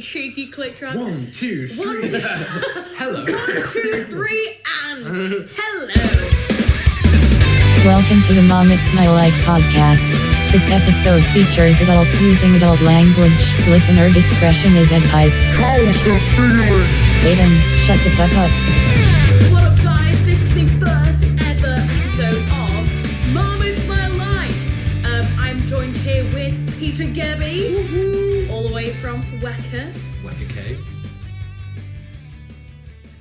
Cheeky click track. 1, 2, 3. Hello. 1, 2, 3, and hello. Welcome to the Mom It's My Life podcast. This episode features adults using adult language. Listener discretion is advised. How's the feeling? Satan, shut the fuck up. What up, guys? This is the first ever episode of Mom It's My Life. I'm joined here with Peter Gebby, all the way from Weka. Weka K.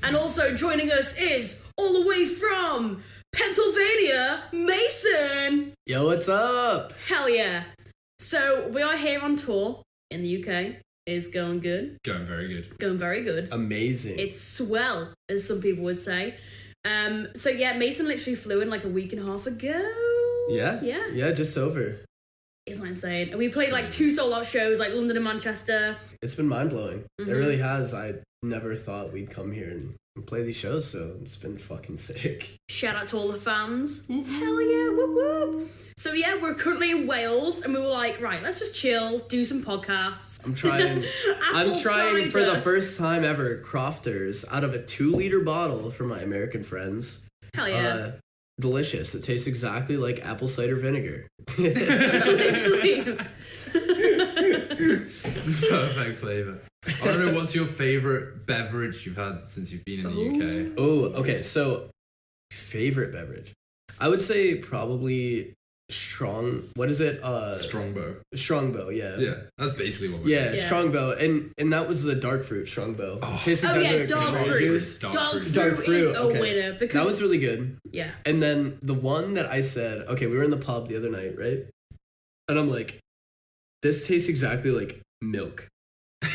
And also joining us is, all the way from Pennsylvania, Mason. Yo, what's up? Hell yeah. So we are here on tour in the UK. It's going good. Going very good. Going very good. Amazing. It's swell, as some people would say. So yeah, Mason literally flew in like a week and a half ago. Yeah? Yeah. Yeah, just over. Isn't that insane? And we played like 2 sold-out shows, like London and Manchester. It's been mind-blowing. It really has. I never thought we'd come here and play these shows, so it's been fucking sick. Shout out to all the fans. Hell yeah, whoop whoop. So yeah, we're currently in Wales, and we were like, right, let's just chill, do some podcasts. I'm trying for the first time ever Crofters out of a 2-liter bottle for my American friends. Hell yeah. Delicious. It tastes exactly like apple cider vinegar. Literally. Perfect flavour. I don't know, what's your favourite beverage you've had since you've been in the UK? Oh, okay. So, favorite beverage. I would say probably what is it? Strongbow. Strongbow, yeah. Yeah, that's basically what we're doing. Yeah, Strongbow. And that was the dark fruit Strongbow. Dog fruit. Dog fruit is a winner. Because that was really good. Yeah. And then the one that I said, okay, we were in the pub the other night, right? And I'm like, this tastes exactly like milk.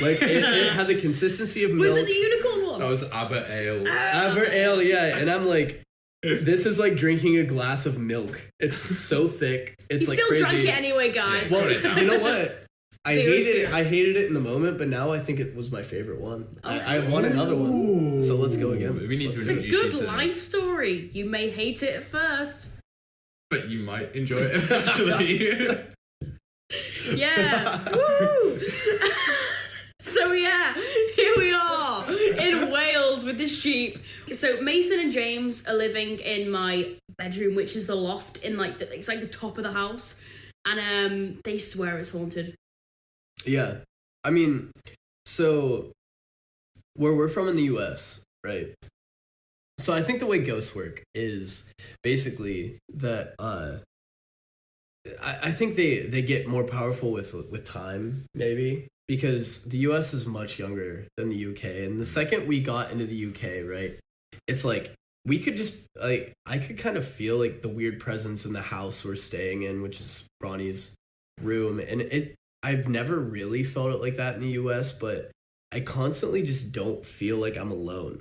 Like, it had the consistency of milk. Was it the unicorn one? That was Aber Ale. Aber Ale, yeah. And I'm like, this is like drinking a glass of milk. It's so thick. It's you like still crazy. drank it anyway, guys. Well, you know what? I hated it in the moment, but now I think it was my favorite one. I want another one. So let's go again. We need to It's a good life story. You may hate it at first, but you might enjoy it eventually. Yeah. Woo! So yeah, here we are in Wales with the sheep. So Mason and James are living in my bedroom, which is the loft in like it's like the top of the house, and they swear it's haunted. Yeah, I mean, so where we're from in the US, right? So I think the way ghosts work is basically that I think they get more powerful with time, maybe. Because the US is much younger than the UK. And the second we got into the UK, right, it's like we could just, like, I could kind of feel like the weird presence in the house we're staying in, which is Bronnie's room. And I've never really felt it like that in the US, but I constantly just don't feel like I'm alone.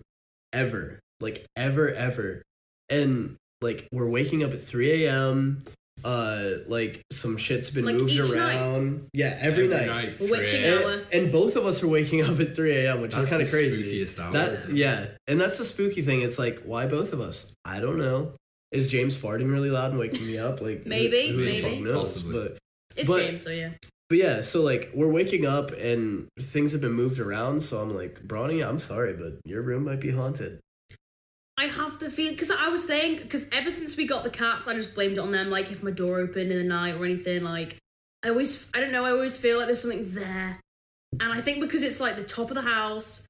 Ever. Like, ever. And, like, we're waking up at 3 a.m., like some shit's been like moved around. Night. Yeah, every night. Witching hour. And both of us are waking up at 3 a.m., which is kind of crazy. Spookiest hour. Yeah, and that's the spooky thing. It's like, why both of us? I don't know. Is James farting really loud and waking me up? Like maybe. Who the fuck knows? Possibly. It's James, so yeah. But yeah, so like we're waking up and things have been moved around. So I'm like, Bronnie, I'm sorry, but your room might be haunted. I have the feeling, because I was saying, because ever since we got the cats, I just blamed it on them, like, if my door opened in the night or anything, like, I always feel like there's something there, and I think because it's, like, the top of the house,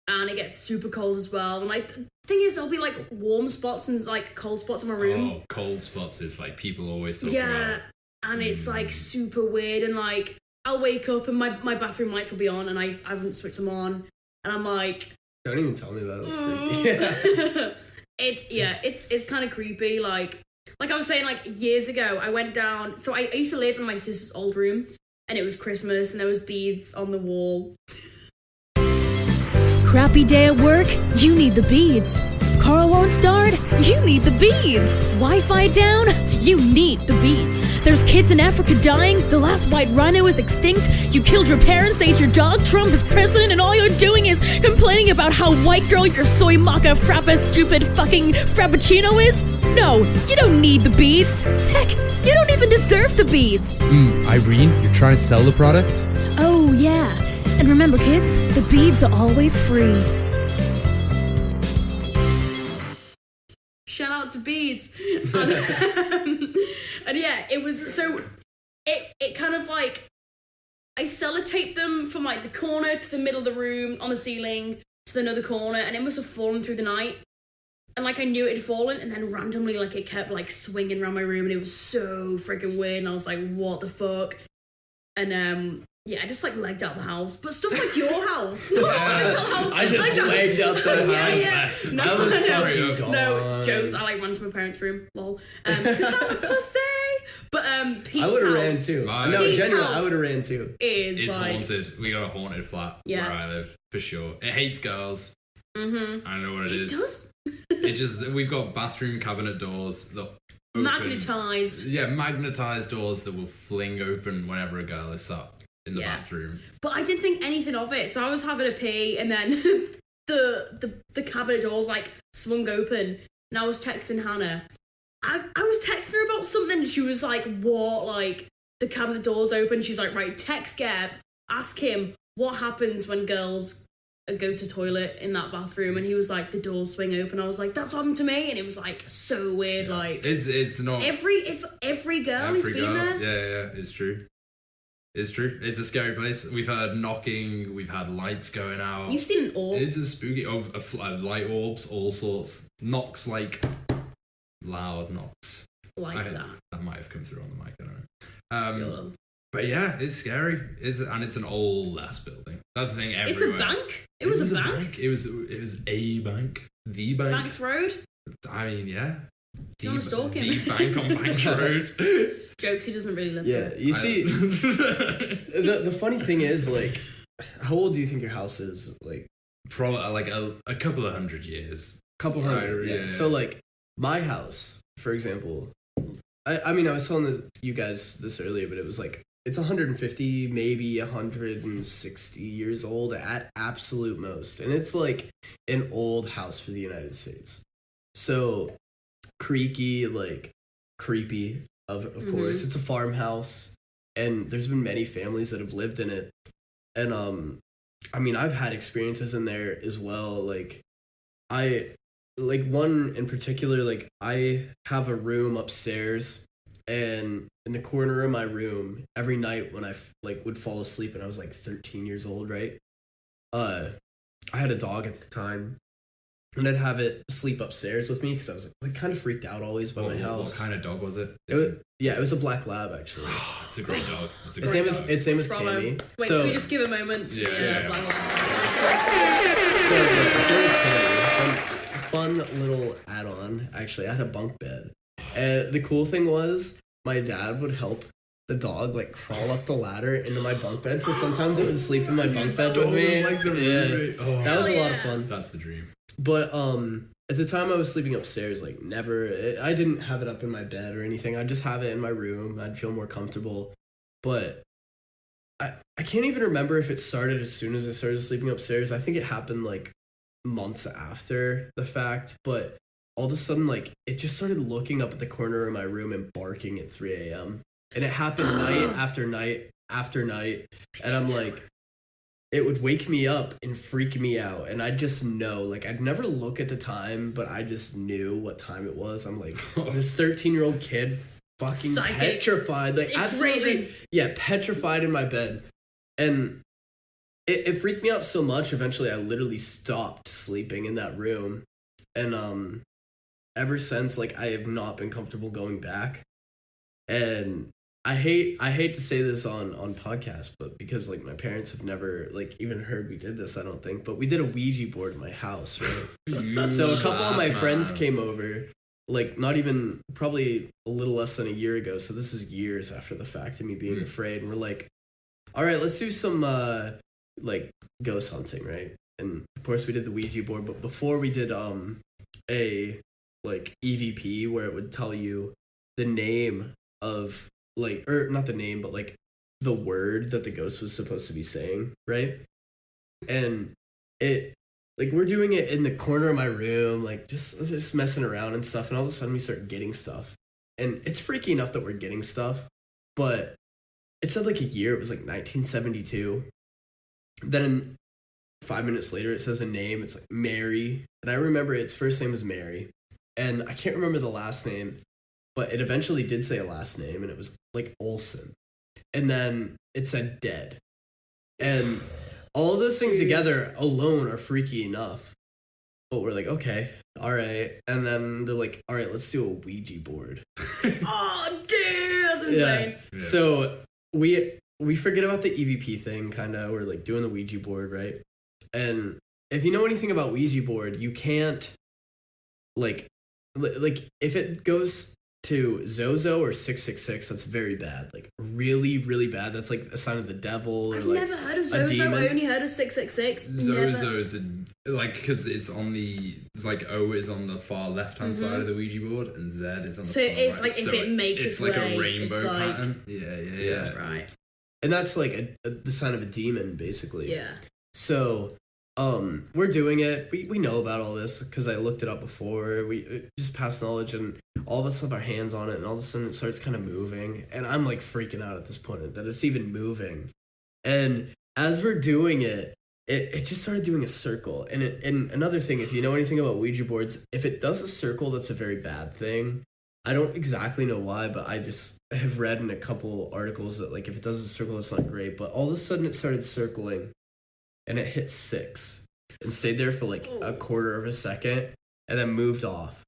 and it gets super cold as well, and, like, the thing is, there'll be, like, warm spots and, like, cold spots in my room. Oh, cold spots is, like, people always talk about. Yeah, and it's, like, super weird, and, like, I'll wake up, and my bathroom lights will be on, and I haven't switched them on, and I'm like... Don't even tell me that. It's freaky. It's kind of creepy. Like I was saying, like years ago, I went down. So I used to live in my sister's old room, and it was Christmas, and there was beads on the wall. Crappy day at work? You need the beads. Car won't start? You need the beads. Wi-Fi down? You need the beads. There's kids in Africa dying. The last white rhino is extinct. You killed your parents, ate your dog. Trump is president, and all you're doing is complaining about how white girl your soy maca frappa stupid fucking Frappuccino is? No, you don't need the beads. Heck, you don't even deserve the beads. Irene, you're trying to sell the product? Oh, yeah. And remember, kids, the beads are always free. Shout out to beads. And yeah, it was so it kind of like I sellotaped them from like the corner to the middle of the room on the ceiling to another corner, and it must have fallen through the night. And like I knew it had fallen, and then randomly like it kept like swinging around my room, and it was so freaking weird. And I was like, "What the fuck?" And yeah, I just like legged out the house, but stuff like your house. No, I just legged out the house. Yeah. No, jokes. I like ran to my parents' room. Lol. Because I'm a pussy. But Pete's I would have house. ran too. Right. No, Pete's genuinely, house I would have ran too. It's like haunted. We got a haunted flat where I live, for sure. It hates girls. Mm-hmm. I don't know what it is. It does. It just, we've got bathroom cabinet doors that open. Magnetized. Yeah, magnetized doors that will fling open whenever a girl is sat in the bathroom. But I didn't think anything of it. So I was having a pee, and then the cabinet doors like swung open, and I was texting Hannah. I was texting her about something, and she was like, "What? Like the cabinet doors open?" She's like, "Right, text Gab, ask him what happens when girls go to toilet in that bathroom." And he was like, "The doors swing open." I was like, "That's what happened to me," and it was like so weird. Yeah. Like it's not every girl who's been there. Yeah, it's true. It's true. It's a scary place. We've heard knocking. We've had lights going out. You've seen an orb. It's a spooky light orbs, all sorts. Knocks like loud knocks. Like that. That might have come through on the mic. I don't know. But yeah, it's scary. It's an old ass building. That's the thing. Everywhere. It's a bank. It was a bank. It was a bank. The bank. Banks Road. I mean, yeah. Do you want to stalk him? The bank on Banks Road. Jokes, he doesn't really live Yeah, there. you see, the funny thing is, like, how old do you think your house is? Like, probably like a couple of 100 years. Couple hundred, Right, yeah. So, like, my house, for example, I mean, I was telling you guys this earlier, but it was like, it's 150, maybe 160 years old at absolute most. And it's like an old house for the United States. So, creaky, like, creepy, of course. It's a farmhouse, and there's been many families that have lived in it. And, I mean, I've had experiences in there as well. Like, one in particular, like, I have a room upstairs, and in the corner of my room, every night when I would fall asleep, and I was like 13 years old, right? I had a dog at the time, and I'd have it sleep upstairs with me because I was like kind of freaked out always by my house. What kind of dog was it? It was a black lab, actually. It's a great dog. Its name is Bravo. Cammy. Wait, can we just give a moment to Yeah. blah, blah, blah. So, its name is Cammy. Fun little add-on. Actually, I had a bunk bed, and the cool thing was my dad would help the dog like crawl up the ladder into my bunk bed. So sometimes it would sleep in my bunk bed with me. Like the roommate. Oh, that was a lot of fun. That's the dream. But at the time I was sleeping upstairs, like I didn't have it up in my bed or anything. I'd just have it in my room. I'd feel more comfortable. But I can't even remember if it started as soon as I started sleeping upstairs. I think it happened like months after the fact. But all of a sudden, like, it just started looking up at the corner of my room and barking at 3 a.m. And it happened night after night after night. And I'm like, it would wake me up and freak me out. And I just know, like, I'd never look at the time, but I just knew what time it was. I'm like, this 13-year-old kid fucking Psychic. Petrified. Like, It's absolutely, Raven. yeah, petrified in my bed. And it freaked me out so much, eventually I literally stopped sleeping in that room. And ever since, like, I have not been comfortable going back. And I hate to say this on podcasts, but because, like, my parents have never, like, even heard we did this, I don't think, but we did a Ouija board in my house, right? So a couple of my friends came over, like, not even, probably a little less than a year ago, so this is years after the fact of me being afraid, and we're like, all right, let's do some, like, ghost hunting, right? And, of course, we did the Ouija board, but before we did, a, like, EVP, where it would tell you the name of, like, or not the name, but like the word that the ghost was supposed to be saying, right? And it, like, we're doing it in the corner of my room, like, just messing around and stuff, and all of a sudden we start getting stuff. And it's freaky enough that we're getting stuff, but it said like a year. It was like 1972. Then 5 minutes later, it says a name. It's like Mary. And I remember its first name was Mary. And I can't remember the last name, but it eventually did say a last name, and it was like Olsen. And then it said dead. And all those things together alone are freaky enough. But we're like, okay, all right. And then they're like, all right, let's do a Ouija board. Oh, dude, that's insane. Yeah. So we forget about the EVP thing, kind of. We're like doing the Ouija board, right? And if you know anything about Ouija board, you can't, like if it goes to Zozo or 666, that's very bad. Like, really, really bad. That's like a sign of the devil. Or I've like never heard of Zozo. I only heard of 666. Zozo is because it's on the, it's like O is on the far left-hand side of the Ouija board, and Z is on the so far it's right. like if it makes it's its like way, a rainbow it's like, pattern. Yeah. Right. And that's like the sign of a demon, basically. Yeah. So, we're doing it. We know about all this because I looked it up before. We just past knowledge, and all of us have our hands on it, and all of a sudden it starts kind of moving, and I'm like freaking out at this point that it's even moving. And as we're doing it, it just started doing a circle. And another thing, if you know anything about Ouija boards, if it does a circle, that's a very bad thing. I don't exactly know why, but I have read in a couple articles that like if it does a circle, it's not great. But all of a sudden it started circling, and it hit 6 and stayed there for like a quarter of a second, and then moved off,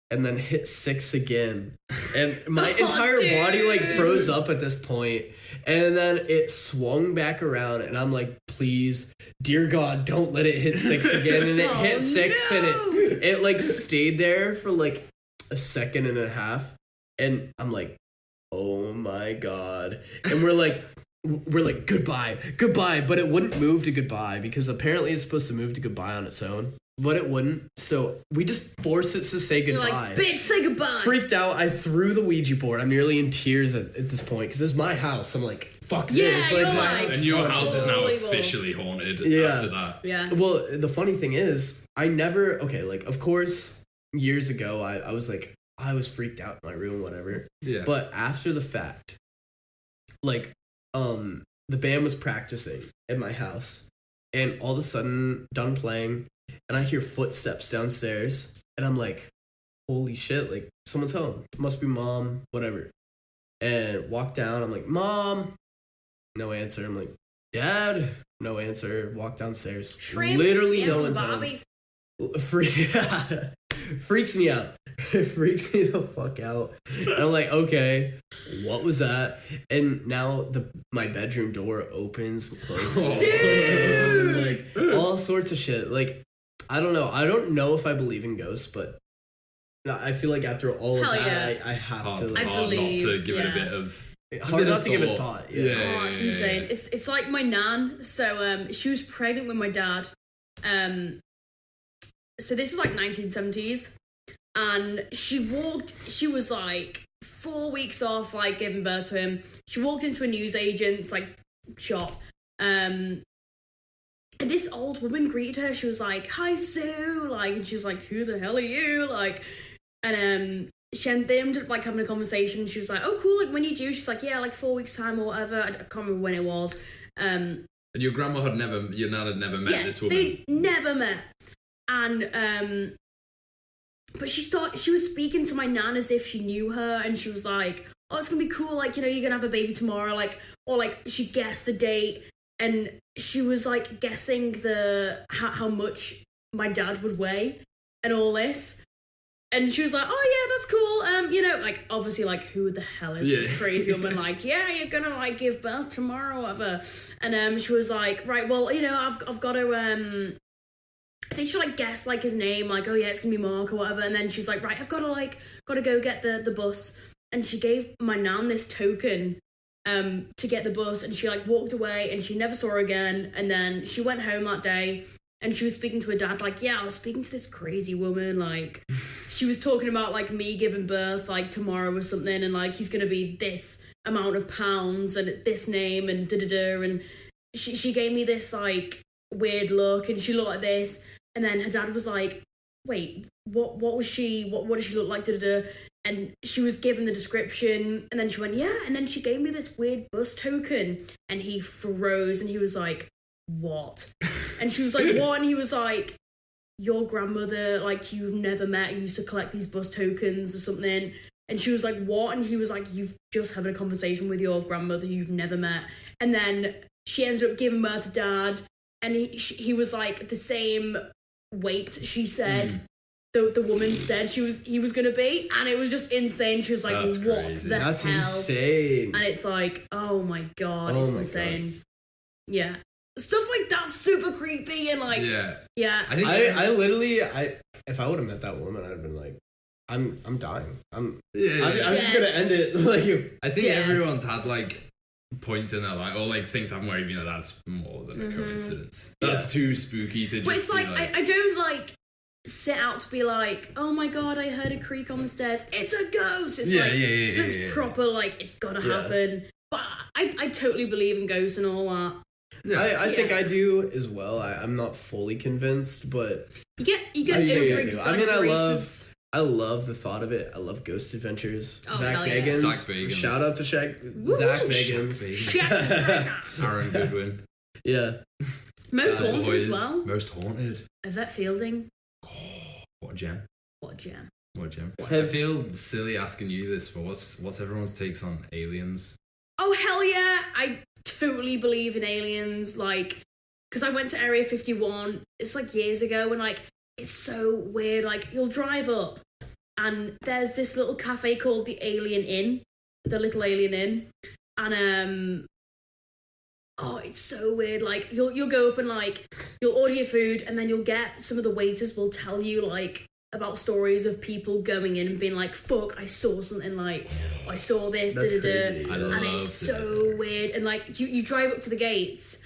and then hit 6 again, and my entire body like froze up at this point, and then it swung back around, and I'm like, please, dear God, don't let it hit 6 again. And it hit 6, and it like stayed there for like a second and a half, and I'm like, oh my God. And we're like goodbye, but it wouldn't move to goodbye because apparently it's supposed to move to goodbye on its own, but it wouldn't. So we just forced it to say goodbye. You're like, bitch, say goodbye. Freaked out. I threw the Ouija board. I'm nearly in tears at this point because it's my house. I'm like, fuck this. You're like, like, And your house is now Unbelievable. officially haunted after that. Yeah. Well, the funny thing is, of course, years ago, I was like, I was freaked out in my room, whatever. Yeah. But after the fact, like, the band was practicing at my house, and all of a sudden, done playing, and I hear footsteps downstairs, and I'm like, holy shit, like, someone's home. Must be Mom, whatever. And walk down, I'm like, Mom, no answer. I'm like, Dad, no answer. Walk downstairs. Shrimp, Literally yeah, no one's Bobby. home. Freaks me out. It freaks me the fuck out. And I'm like, okay, what was that? And now my bedroom door opens and closes. And like all sorts of shit. Like, I don't know. I don't know if I believe in ghosts, but I feel like after all of that, I have to. Like, I believe, not to give it a yeah. bit of. Hard not to give it thought. Yeah. Oh, it's insane. It's like my nan. So she was pregnant with my dad. So this was like 1970s, and she was like 4 weeks off, like giving birth to him. She walked into a newsagent's like shop, and this old woman greeted her. She was like, "Hi, Sue," like, and she was like, "Who the hell are you?" Like, and they ended up like having a conversation. She was like, "Oh, cool. Like, when you do?" She's like, "Yeah, like 4 weeks time or whatever." I can't remember when it was. And your grandma your nan had never met this woman. They never met. And but she was speaking to my nan as if she knew her, and she was like, "Oh, it's gonna be cool, like, you know, you're gonna have a baby tomorrow," like, or like she guessed the date, and she was like guessing how much my dad would weigh and all this. And she was like, "Oh yeah, that's cool. You know, like, obviously, like, who the hell is this crazy woman? Like, yeah, you're gonna like give birth tomorrow, whatever." And she was like, "Right, well, you know, I've got to I think she like guessed like his name, like, oh yeah, it's gonna be Mark or whatever." And then she's like, "Right, I've got to go get the bus." And she gave my nan this token to get the bus, and she like walked away, and she never saw her again. And then she went home that day, and she was speaking to her dad, like, "Yeah, I was speaking to this crazy woman, like, she was talking about like me giving birth like tomorrow or something, and like he's gonna be this amount of pounds and this name and da-da-da." And she gave me this like weird look, and she looked like this. And then her dad was like, "Wait, what was she? What does she look like?" Da-da-da. And she was given the description, and then she went, yeah, and then she gave me this weird bus token, and he froze, and he was like, what? And she was like, what? And he was like, your grandmother, like, you've never met, used to collect these bus tokens or something. And she was like, what? And he was like, you've just had a conversation with your grandmother who you've never met. And then she ended up giving birth to Dad, and he was like the same weight, she said. The woman said he was gonna be, and it was just insane. She was like, That's what crazy. the That's hell? insane. And it's like, oh my god, Oh it's my insane. Yeah. Stuff like that's super creepy and like yeah. I think I literally if I would have met that woman, I'd have been like, I'm dying. I'm just gonna end it. Like, I think Yeah. everyone's had like points in their life, or like things happen where you know that's more than a coincidence. That's too spooky to just. But it's be like I don't like set out to be like, oh my god, I heard a creak on the stairs. It's a ghost. It's so it's proper like it's gotta happen. But I totally believe in ghosts and all that. Yeah. I think I do as well. I'm not fully convinced, but You get I overexaggerated. I love the thought of it. I love Ghost Adventures. Oh, Zach hell yeah. Bagans. Zach Bagans. Shout out to Zach Bagans. Aaron Goodwin. Yeah. Most haunted Boys, as well. Most haunted. Yvette Fielding. What a gem. What a gem. What a gem. I feel silly asking you this, but what's everyone's takes on aliens? Oh hell yeah! I totally believe in aliens. Like, because I went to Area 51. It's like years ago, and like it's so weird. Like you'll drive up, and there's this little cafe called the Alien Inn, the Little Alien Inn, and oh, it's so weird. Like you'll go up and like you'll order your food, and then you'll get some of the waiters will tell you like about stories of people going in and being like, fuck, I saw something, like I saw this, That's da-da-da. crazy. And it's so weird. And like you drive up to the gates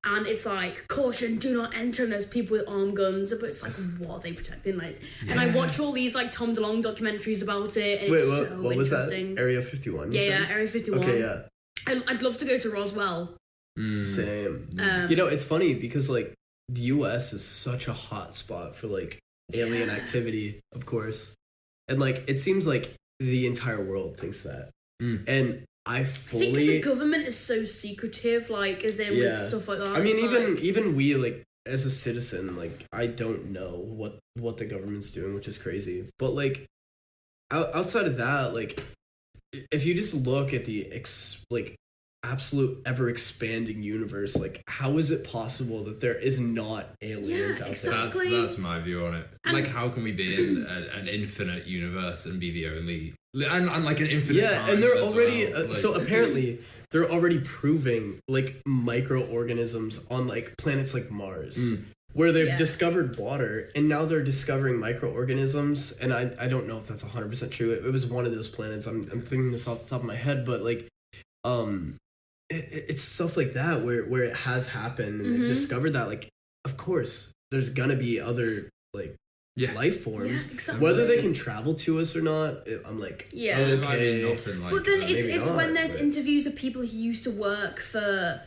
and it's like, caution, do not enter, and there's people with arm guns, but it's like, what are they protecting? Like, and I watch all these like Tom DeLonge documentaries about it, and it's so what was that? interesting. Area 51? Yeah, Area 51. Okay, yeah. I'd love to go to Roswell. Same. Um, You know, it's funny because like the US is such a hot spot for like alien activity, of course. And like it seems like the entire world thinks that. And I fully think the government is so secretive, like as in with stuff like that. I mean, it's even we, like, as a citizen, like, I don't know what the government's doing, which is crazy. But like outside of that, like, if you just look at the absolute ever expanding universe, like, how is it possible that there is not aliens out exactly. there? That's my view on it. Like, how can we be in an infinite universe and be the only, and like an infinite time? And they're already well? so apparently they're already proving like microorganisms on like planets like Mars. Where they've discovered water, and now they're discovering microorganisms, and I don't know if that's 100% true. It was one of those planets. I'm thinking this off the top of my head, but like it's stuff like that where it has happened, and they've discovered that, like, of course there's gonna be other like life forms, exactly. whether they can travel to us or not. I'm like, okay. Nothing like but then that. it's not, when there's but- interviews of people who used to work for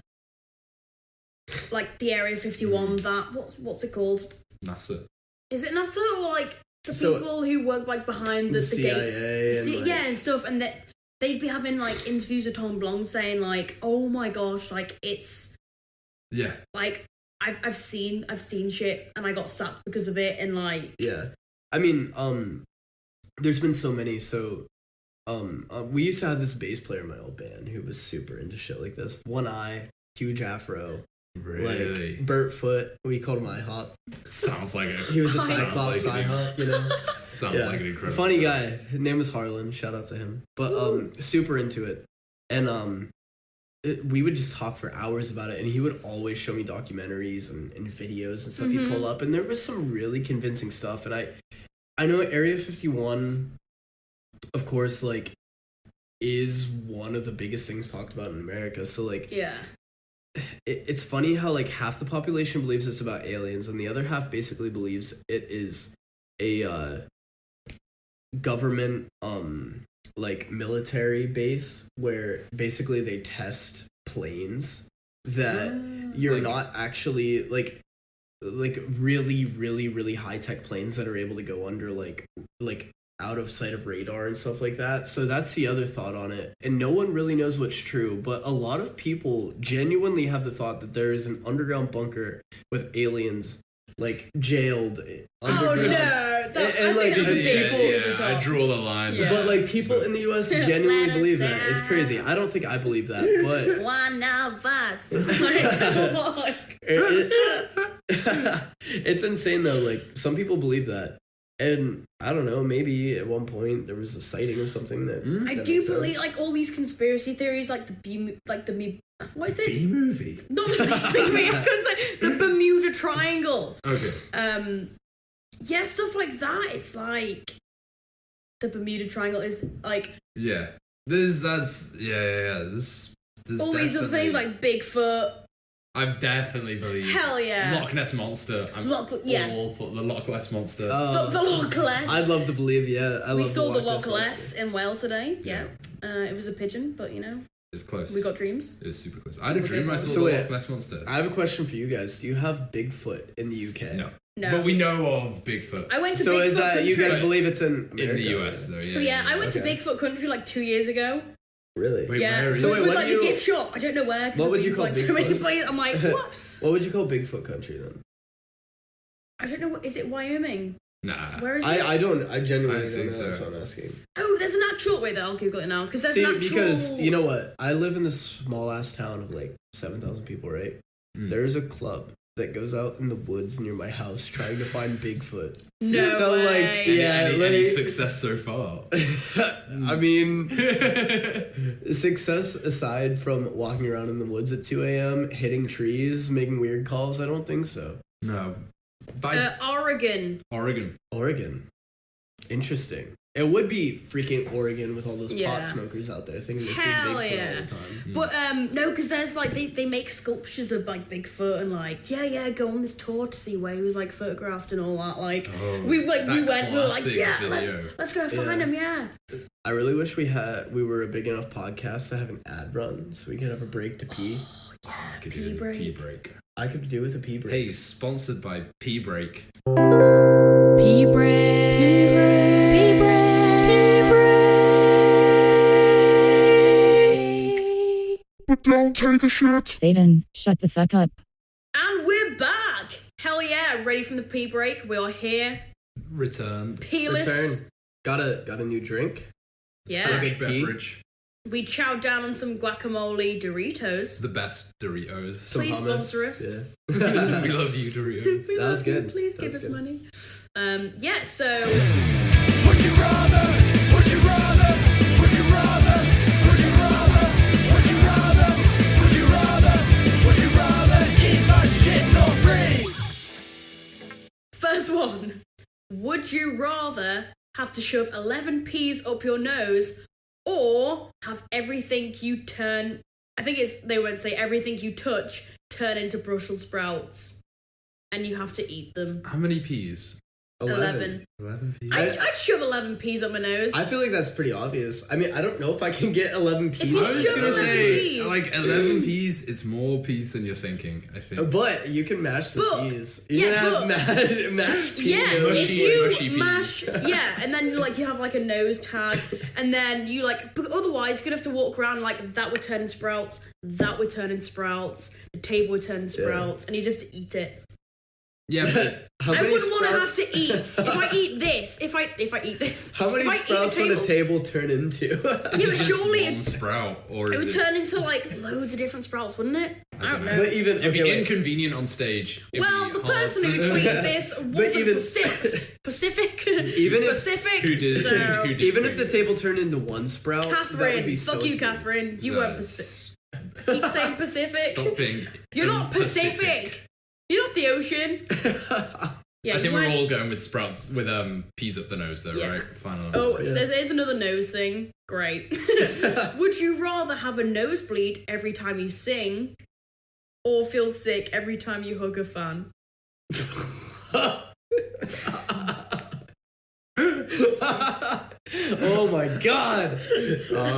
like the Area 51, that what's it called? NASA. Is it NASA, or like the So- people who work like behind the CIA gates? and, like- and stuff, and they'd be having like interviews with Tom Blong saying like, oh my gosh, like it's like I've seen shit and I got sacked because of it, and like I mean, there's been so many. So we used to have this bass player in my old band who was super into shit like this. One eye, huge afro, Really? like burnt foot. We called him IHOP. Sounds like it. He was a Sounds Cyclops like IHOP, you know. Sounds like an incredible. Funny guy. His name was Harlan. Shout out to him. But super into it, and we would just talk for hours about it, and he would always show me documentaries and videos and stuff he'd pull up, and there was some really convincing stuff. And I know Area 51, of course, like, is one of the biggest things talked about in America. So like, it's funny how like half the population believes it's about aliens, and the other half basically believes it is a government like military base where basically they test planes that you're not actually like really high tech planes that are able to go under like out of sight of radar and stuff like that. So that's the other thought on it. And no one really knows what's true, but a lot of people genuinely have the thought that there is an underground bunker with aliens, like, jailed underground. Oh, no. I draw the line. Yeah. But, like, people in the U.S. genuinely believe that. It's crazy. I don't think I believe that, but... One of us. It's insane, though. Like, some people believe that. And, I don't know, maybe at one point there was a sighting of something that... I do believe, like, all these conspiracy theories, like what is it? B-movie? Not the B-movie, I couldn't say. The Bermuda Triangle. Okay. Yeah, stuff like that. It's like the Bermuda Triangle is like There's all these other things like Bigfoot. I've definitely believed. Hell yeah. Loch Ness Monster. I'm all for the Loch Ness Monster. The Loch Ness. I'd love to believe, we saw the Loch Ness in Wales today. Yeah. It was a pigeon, but you know. It's close. We got dreams. It was super close. I had a dream I saw the Loch Ness Monster. I have a question for you guys. Do you have Bigfoot in the UK? No. No. But we know of Bigfoot. I went to so Bigfoot is that country. You guys believe it's in America? In the US, though, yeah. Yeah, I went to Bigfoot country like 2 years ago. Really? Wait, yeah. where is So it? it was like a gift shop. I don't know where. What would you call like Bigfoot? so many places. I'm like, what? What would you call Bigfoot country then? I don't know. Is it Wyoming? Nah. Where is it? I genuinely don't know, so. so I'm asking. Oh, there's an actual... Wait, I'll Google it now. Because there's an actual... because, you know what? I live in this small-ass town of, like, 7,000 people, right? There's a club that goes out in the woods near my house trying to find Bigfoot. No so, way. like, yeah... Any success so far? I mean... success aside from walking around in the woods at 2 a.m., hitting trees, making weird calls, I don't think so. No. Oregon. Oregon. Interesting. It would be freaking Oregon with all those pot smokers out there thinking they see Bigfoot all the time. But no, because there's like they make sculptures of like Bigfoot and like go on this tour to see where he was like photographed and all that. Like we were like let's go find him. Yeah. I really wish we were a big enough podcast to have an ad run so we could have a break to pee. Pee break. I could do with a pee break. Hey, sponsored by Pee Break. Pee break. Pee break. Pee break. But don't take a shit. Satan, shut the fuck up. And we're back. Hell yeah! Ready from the pee break. We are here. Return. Peeless. Got a new drink. Yeah. Fresh beverage. We chowed down on some guacamole Doritos. The best Doritos. Please sponsor us. Yeah. We love you, Doritos. That was good. Please give us money. Yeah, so... Would you rather? Would you rather? Would you rather? Would you rather? Would you rather? Would you rather? Would you rather eat my shit or breathe? First one. Would you rather have to shove 11 peas up your nose or have everything you turn... I think they won't say everything you touch turn into Brussels sprouts and you have to eat them? How many peas? 11. 11 peas? I'd shove 11 peas up my nose. I feel like that's pretty obvious. I mean, I don't know if I can get 11 peas. If you I was shove gonna 11 say, peas. like, 11 peas, it's more peas than you're thinking, I think. But you can mash the But- peas. You yeah, can but- have mashed peas. Yeah, Mushy- if you mushy peas. mash, and then like you have like a nose tag, and then you like, but otherwise you're gonna have to walk around like that would turn into sprouts, that would turn into sprouts, the table would turn into sprouts, and you'd have to eat it. Yeah, but How I many wouldn't want to have sprouts- to eat if I eat this. If I eat this, How many if I eat sprouts would a table turn into? Yeah, but just surely one sprout, or it is would turn into like loads of different sprouts, wouldn't it? I don't know. But even It'd be wait. inconvenient on stage. It'd Well, be the hard person to- who tweeted this wasn't even- Pacific. Even if- specific. Who did- So, who did- Even if the table turned into one sprout, that would Catherine, be so fuck you, cute. Catherine. You No, weren't it's- Pacific. Keep saying Pacific. Stop being. You're not Pacific. You're not the ocean. Yeah, I think you we're weren't- all going with sprouts with peas up the nose, though, Yeah. right? Final Oh, answer. there's another nose thing. Great. Would you rather have a nosebleed every time you sing, or feel sick every time you hug a fan? Oh my god! I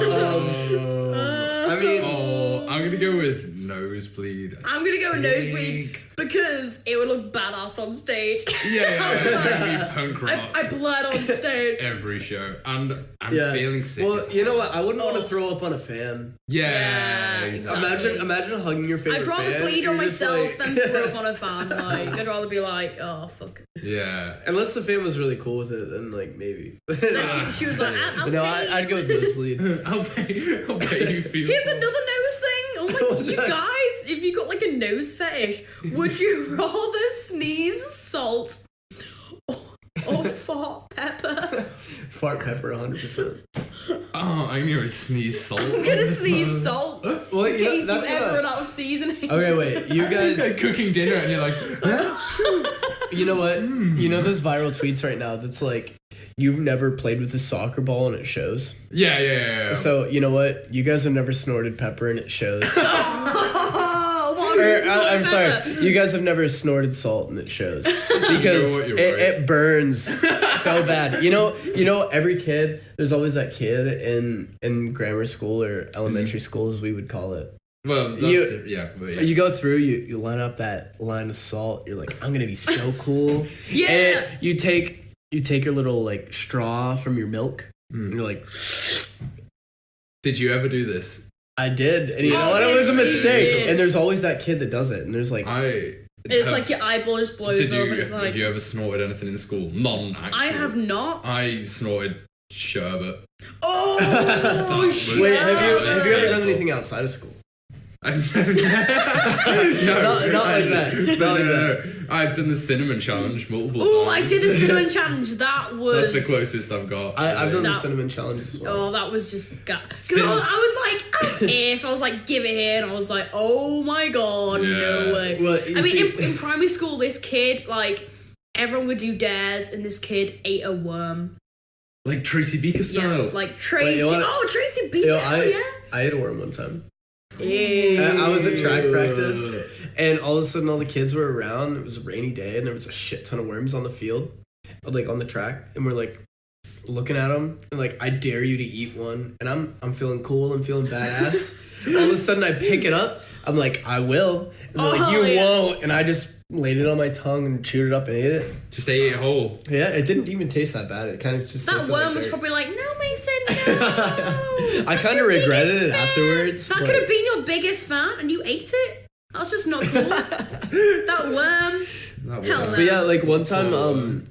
mean, Oh, I'm gonna go with nosebleed. I'm gonna go with nosebleed because it would look badass on stage. Yeah. Punk rock. I bled on stage. Every show. And feeling sick. Well, you know what? I wouldn't want to throw up on a fan. Yeah. Exactly. Imagine hugging your favorite I'd rather fan. bleed on You're just myself like- than throw up on a fan. Like, I'd rather be like, oh, fuck. Yeah. Unless the fan was really cool with it, then like maybe. She was like, I'll No, pay. I'd go with nosebleed. I'll pay you feel. Here's another nose thing. Oh my, you guys, if you got like a nose fetish, would you rather sneeze salt or fart pepper? Fart pepper, 100%. Oh, I'm gonna sneeze salt. I'm gonna sneeze salt Well, in case you that's ever what- run out of seasoning. Okay, wait. You guys, Cooking dinner and you're like, you know what? You know those viral tweets right now that's like, you've never played with a soccer ball and it shows. yeah. So you know what? You guys have never snorted pepper and it shows. Oh, what I'm sorry. You guys have never snorted salt and it shows because You're right. it burns so bad. You know, every kid. There's always that kid in grammar school or elementary school, as we would call it. Well, that's You go through, you line up that line of salt. You're like, I'm gonna be so cool. Yeah. And you take your little like straw from your milk. And you're like, Did you ever do this? I did, and you know what? It was a mistake. And there's always that kid that does it, and there's like, It's like your eyeball just blows up and it's like... Have you ever snorted anything in school? Non-actual. I have not. I snorted sherbet. Oh, wait, have you ever done anything outside of school? No, not like that. Not like that. I've done the cinnamon challenge multiple Oh, times. I did a cinnamon challenge. That was... That's the closest I've got. I've done the That- cinnamon challenge as well. Oh, that was just... Because I was like, as if. I was like, give it here. And I was like, oh my God, no Yeah. way. Well, I mean, in primary school, this kid, like, everyone would do dares, and this kid ate a worm. Like Tracy Beaker style. Yeah, like Tracy. you wanna- Tracy Beaker. Yo, Yeah. I ate a worm one time. Ew. I was at track practice, and all of a sudden all the kids were around. It was a rainy day, and there was a shit ton of worms on the field, like on the track, and we're like looking at them, and like, I dare you to eat one, and I'm feeling cool, I'm feeling badass. All of a sudden I pick it up, I'm like, I will, and they're like, you won't, and I just laid it on my tongue and chewed it up and ate it. Just ate it whole. Yeah, it didn't even taste that bad. It kind of just That tasted worm like was dirt. probably like, no, Mason, no. I kind of regretted it Biggest fan. afterwards. That but- could have been your biggest fan, and you ate it. That's just not cool. That worm. Hell no. But yeah, like one time,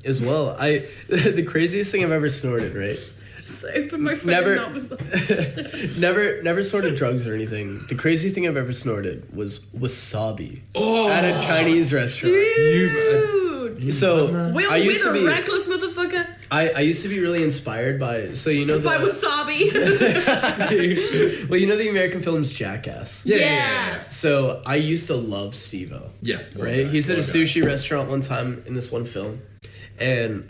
as well, the craziest thing I've ever snorted, right? Just opened my phone Never- and that was... Never snorted drugs or anything. The crazy thing I've ever snorted was wasabi Oh, at a Chinese restaurant. Dude. So We're I used to a be, reckless motherfucker. I used to be really inspired by. So you know By the wasabi. well, you know the American film's Jackass. Yeah. So I used to love Steve-O. Yeah. Right? He's at a sushi restaurant one time in this one film, and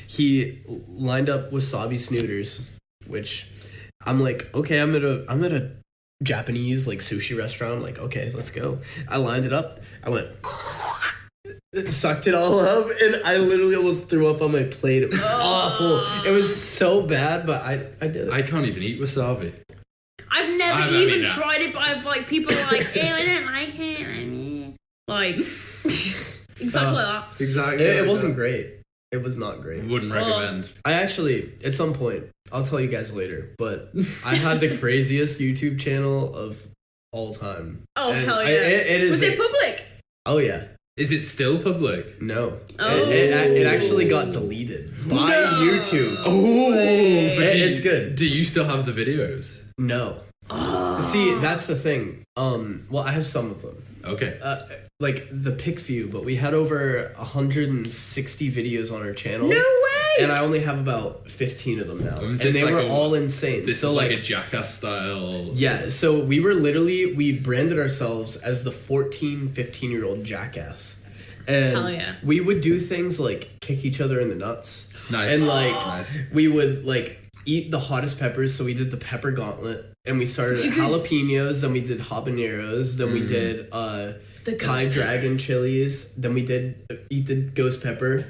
he lined up wasabi snooters, which I'm like, okay, I'm at a Japanese like sushi restaurant. I'm like, okay, let's go. I lined it up. I went, sucked it all up, and I literally almost threw up on my plate. It was awful. It was so bad, but I did it. I can't even eat wasabi. I've never I even mean, tried it, but I've like people are like, ew, I don't like it. I mean, like exactly like that. Exactly. It wasn't great. It was not great. Wouldn't recommend. I actually, at some point, I'll tell you guys later, but I had the craziest YouTube channel of all time. Oh And hell yeah! it is. Was it public? Oh yeah. Is it still public? No. Oh. It actually got deleted by No. YouTube. Oh, It's good. Do you still have the videos? No. See, that's the thing. Well, I have some of them. Okay. Like the pick few, but we had over 160 videos on our channel. No way! And I only have about 15 of them now. And Just they like were a- all insane. This so is like a Jackass style. yeah, so we branded ourselves as the 14, 15-year-old Jackass. And Hell yeah. we would do things like kick each other in the nuts. Nice. And like Nice. we would like eat the hottest peppers, so we did the pepper gauntlet. And we started at jalapenos, then we did habaneros, then we did The Thai ghost dragon chilies, then we did eat the ghost pepper.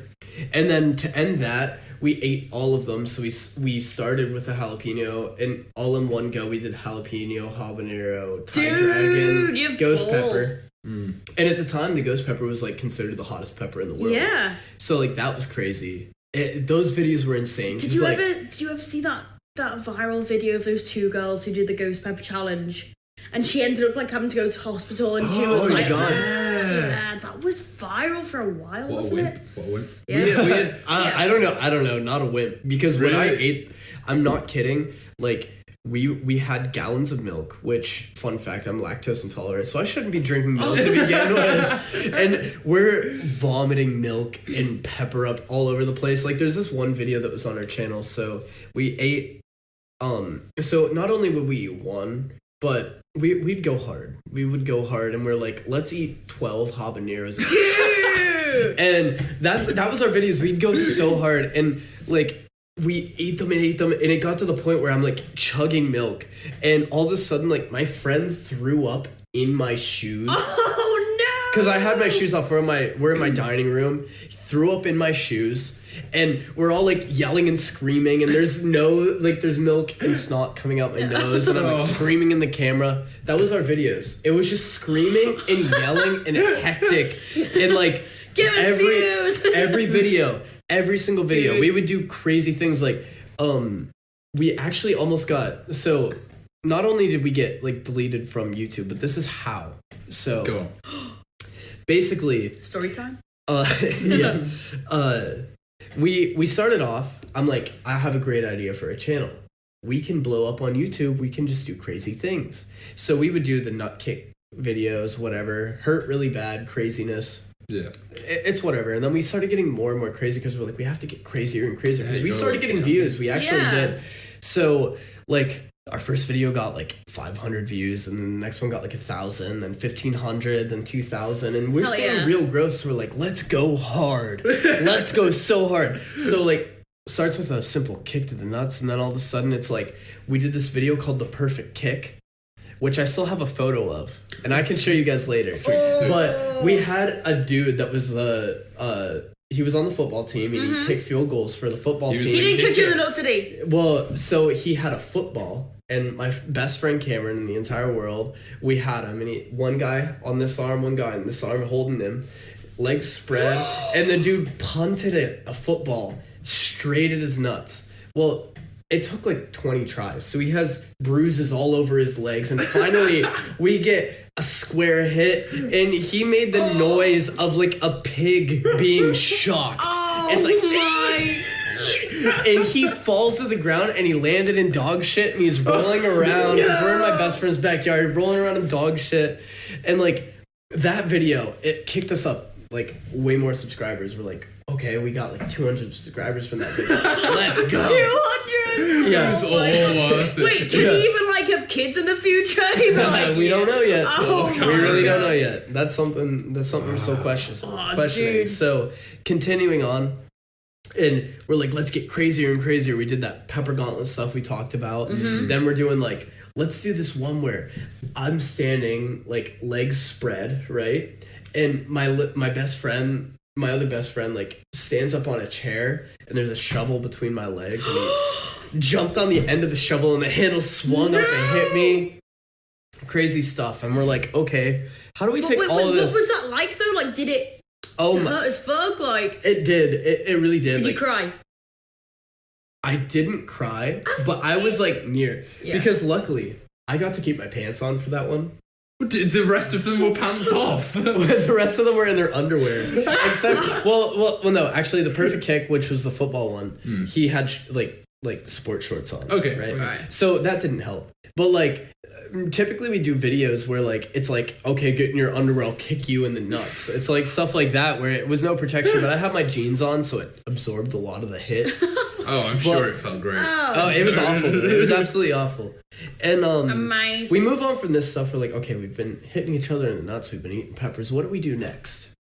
And then to end that, we ate all of them. So we started with the jalapeno, and all in one go we did jalapeno, habanero, Thai dragon, you have ghost balls. pepper. And at the time, the ghost pepper was like considered the hottest pepper in the world. Yeah. So like that was crazy. Those videos were insane. Did you ever see that viral video of those two girls who did the ghost pepper challenge? And she ended up like having to go to hospital, and she was like, yeah, that was viral for a while, wasn't it? What a wimp. Yeah. I don't know, not a wimp. Because when I ate, I'm not kidding, like we had gallons of milk, which, fun fact, I'm lactose intolerant, so I shouldn't be drinking milk to begin with. And we're vomiting milk and pepper up all over the place. Like there's this one video that was on our channel, so we ate, so not only would we eat one, but we'd go hard. We would go hard, and we're like, let's eat 12 habaneros. And that was our videos. We'd go so hard, and like we ate them, and it got to the point where I'm like chugging milk, and all of a sudden, like my friend threw up in my shoes. Oh no! Because I had my shoes off. We're in my dining room. He threw up in my shoes. And we're all like yelling and screaming, and there's milk and snot coming out my nose, and I'm like screaming in the camera. That was our videos. It was just screaming and yelling and hectic, and like give us views. every single video, Dude. we would do crazy things. Like, we actually almost got, so not only did we get like deleted from YouTube, but this is how. So Go on. basically, Storytime. yeah. We started off, I'm like, I have a great idea for a channel. We can blow up on YouTube. We can just do crazy things. So we would do the nut kick videos, whatever, hurt really bad, craziness. Yeah. It's whatever. And then we started getting more and more crazy because we're like, we have to get crazier and crazier. Because we started getting views. We actually did. So like our first video got like 500 views, and then the next one got like 1,000, then 1,500, then 2,000, and we're seeing real growth. So we're like, let's go hard. Let's go so hard. So like starts with a simple kick to the nuts, and then all of a sudden it's like we did this video called The Perfect Kick, which I still have a photo of, and I can show you guys later. But we had a dude that was he was on the football team, and he kicked field goals for the football team. He didn't kick you in the nuts today. Well, so he had a football, and my best friend Cameron in the entire world, we had him, and one guy on this arm, one guy on this arm holding him, legs spread, and the dude punted a football straight at his nuts. Well, it took like 20 tries, so he has bruises all over his legs, and finally we get a square hit, and he made the noise of like a pig being shocked. It's like, and he falls to the ground, and he landed in dog shit, and he's rolling around. We're in my best friend's backyard, rolling around in dog shit, and like that video, it kicked us up like way more subscribers. We're like, okay, we got like 200 subscribers from that video. Let's go. 200. Yeah, It's all worth it. Wait, can he even like have kids in the future? We don't know yet. Oh, we really don't know yet. That's something we're still questioning. Dude. So continuing on, and we're like, let's get crazier and crazier. We did that pepper gauntlet stuff we talked about. Then we're doing like, let's do this one where I'm standing like legs spread, right? And my best friend, my other best friend, like stands up on a chair, and there's a shovel between my legs, and he jumped on the end of the shovel, and the handle swung up and hit me. Crazy stuff. And we're like, okay, how do we take all of this? What was that like though? Like, did it hurt as fuck? Like, it did. It really did. Did like, you cry? I didn't cry, but I was like near. Yeah. Because luckily, I got to keep my pants on for that one. The rest of them were pants off. The rest of them were in their underwear. Except, well, no. Actually, the perfect kick, which was the football one, he had like sport shorts on. Okay, right. So that didn't help. But like, typically we do videos where like it's like, okay, get in your underwear, I'll kick you in the nuts. It's like stuff like that where it was no protection, but I have my jeans on, so it absorbed a lot of the hit. Oh, I'm sure it felt great. Oh, it was awful. It was absolutely awful. And Amazing. we move on from this stuff. We're like, okay, we've been hitting each other in the nuts. We've been eating peppers. What do we do next?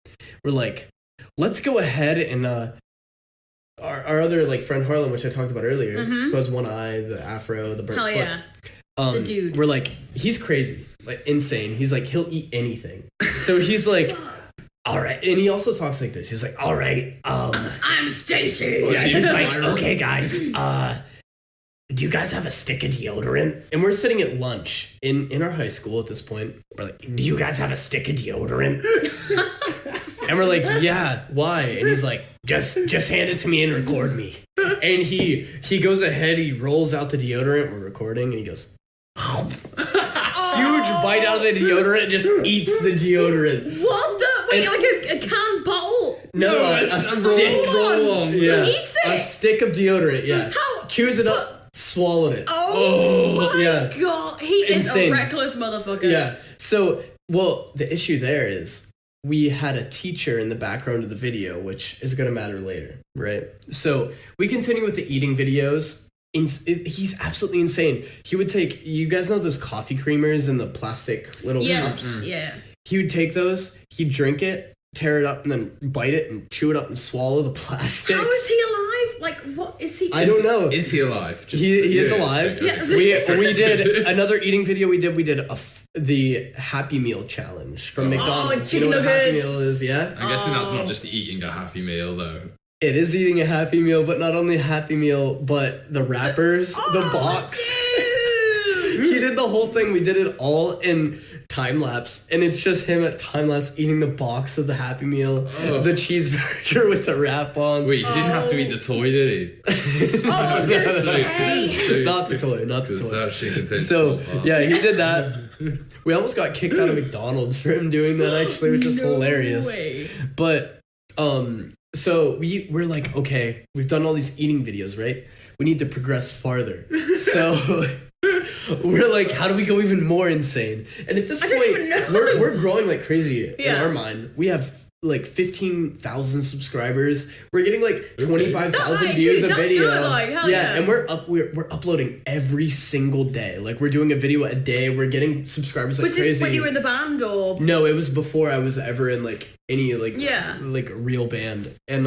We're like, let's go ahead and our other like friend Harlan, which I talked about earlier, who has one eye, the afro, the burnt Hell foot. yeah. The dude. We're like, he's crazy, like insane. He's like, he'll eat anything. So he's like, all right. And he also talks like this. He's like, all right, I'm Stacy. yeah, he's like, okay, guys, do you guys have a stick of deodorant? And we're sitting at lunch in our high school at this point. We're like, do you guys have a stick of deodorant? And we're like, yeah, why? And he's like, just hand it to me and record me. And he goes ahead, he rolls out the deodorant, we're recording, and he goes, huge bite out of the deodorant and just eats the deodorant. What the? Wait, like a canned bottle? No, a stick. roll-on. Yeah. He eats it? A stick of deodorant, yeah. How? Chews it up, swallowed it. Oh my yeah. god. He is Insane. a reckless motherfucker. Yeah. So, well, the issue there is we had a teacher in the background of the video, which is going to matter later, right? So we continue with the eating videos. He's absolutely insane. He would take, you guys know those coffee creamers in the plastic little cups? Yeah. He would take those, he'd drink it, tear it up, and then bite it and chew it up and swallow the plastic. How is he alive? Like, what is he? I don't know. Is he alive? He is alive. Yeah. We did another eating video. We did the Happy Meal challenge from McDonald's. chicken you know what a Happy nuggets. Meal is, yeah? I'm guessing that's not just eating a Happy Meal, though. It is eating a Happy Meal, but not only a Happy Meal, but the wrappers, the box. He did the whole thing. We did it all in time lapse, and it's just him at time lapse eating the box of the Happy Meal, the cheeseburger with the wrap on. Wait, he didn't have to eat the toy, did he? I was gonna say. Not the toy, not the Because toy. that shit contains So small parts. yeah, he did that. We almost got kicked out of McDonald's for him doing that. Actually, which is hilarious. Way. But so we're like, okay, we've done all these eating videos, right? We need to progress farther. So we're like, how do we go even more insane? And at this I don't even point, know. we're growing like crazy in Yeah. our mind. We have like 15,000 subscribers. We're getting like 25,000 views a that's video. good, like, hell yeah. And we're uploading every single day. Like we're doing a video a day. We're getting subscribers like Was crazy. this when you were in the band or? No, it was before I was ever in like any like Yeah. like real band. And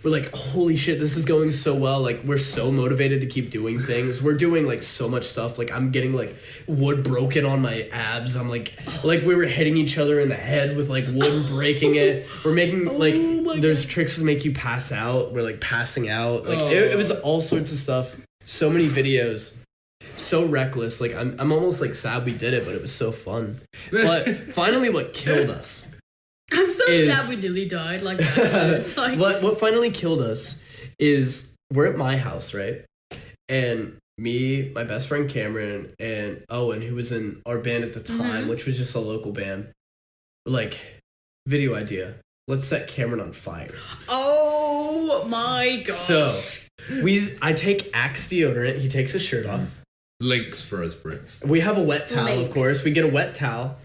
we're like, holy shit, this is going so well. Like we're so motivated to keep doing things. We're doing like so much stuff. Like I'm getting like wood broken on my abs. I'm like we were hitting each other in the head with like wood breaking it. We're making like there's tricks to make you pass out. We're like passing out. Like it was all sorts of stuff. So many videos. So reckless. Like I'm almost like sad we did it, but it was so fun. But finally what killed us. I'm so is- sad we nearly died like that. It's like, What finally killed us is we're at my house, right? And me, my best friend Cameron, and Owen, who was in our band at the time, which was just a local band, like, video idea. Let's set Cameron on fire. oh my god. So I take Axe deodorant. He takes his shirt off. Links for us Brits. We have a wet towel, of Links. course. We get a wet towel.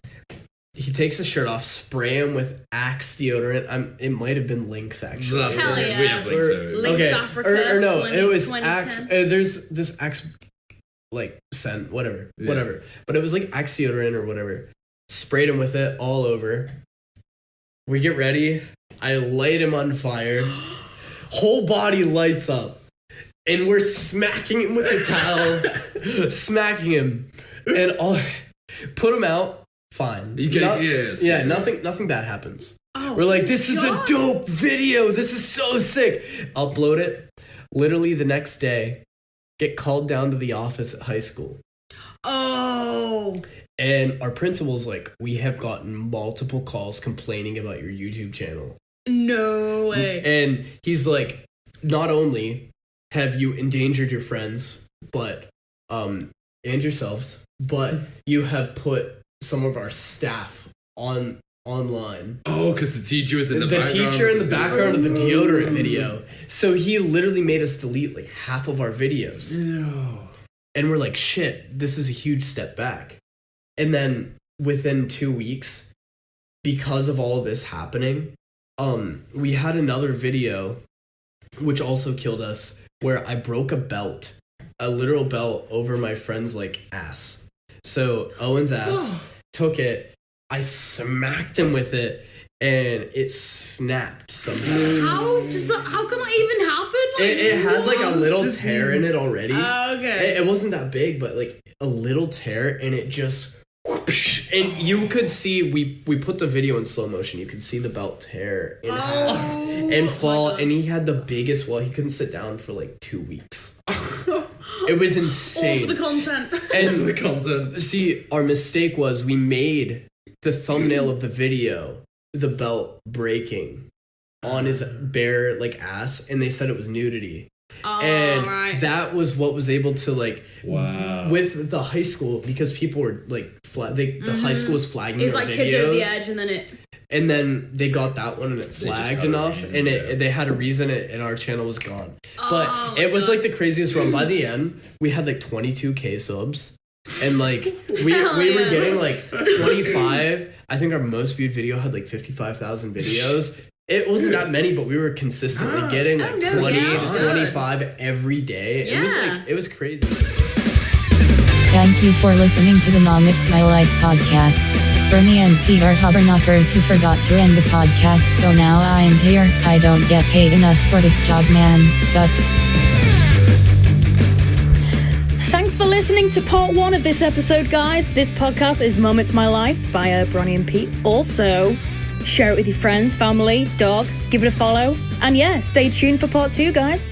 He takes his shirt off, spray him with Axe deodorant. It might have been Lynx, actually. That's Hell it. yeah. We have links Or- to it. Links Okay, Africa, or no, 20, it was 2010. Axe. There's this Axe, like scent, whatever. But it was like Axe deodorant or whatever. Sprayed him with it all over. We get ready. I light him on fire. Whole body lights up, and we're smacking him with the towel, smacking him, and all. Put him out. Fine. You get yes. Yeah, nothing bad happens. Oh, We're like, this is God. a dope video. This is so sick. Upload it. Literally the next day, get called down to the office at high school. Oh. And our principal's like, we have gotten multiple calls complaining about your YouTube channel. No way. And he's like, not only have you endangered your friends, but and yourselves, but you have put some of our staff online. Oh, because the teacher was in the background. teacher in the background of the deodorant video. So he literally made us delete like half of our videos. No. And we're like, shit, this is a huge step back. And then within 2 weeks, because of all of this happening, we had another video which also killed us, where I broke a literal belt over my friend's like ass. So Owen's ass, took it, I smacked him with it, and it snapped somehow. How can that even happen? Like, It had like a what? little tear in it already. Okay. It wasn't that big, but like a little tear, and it just whoosh, And you could see, we put the video in slow motion. You could see the belt tear in half and fall. And he had the biggest wall. He couldn't sit down for like 2 weeks. It was insane. All for the content. And the content. See, our mistake was we made the thumbnail of the video the belt breaking on his bare like ass, and they said it was nudity. And that was what was able to like with the high school, because people were like the high school was flagging it was their like videos. kids over the edge, and then they got that one and it flagged enough, and they had a reason and our channel was gone. But it was like the craziest run. By the end, we had like 22K subs, and like we were getting like 25. I think our most viewed video had like 55,000 videos. It wasn't that many, but we were consistently getting like 20 to 25 every day. Yeah. It was crazy. Thank you for listening to the Mom It's My Life podcast. Bronnie and Pete are hubberknockers who forgot to end the podcast, so now I'm here. I don't get paid enough for this job, man. Suck. Thanks for listening to part 1 of this episode, guys. This podcast is Mom It's My Life by Bronnie and Pete. Also, share it with your friends, family, dog, give it a follow. And yeah, stay tuned for part 2, guys.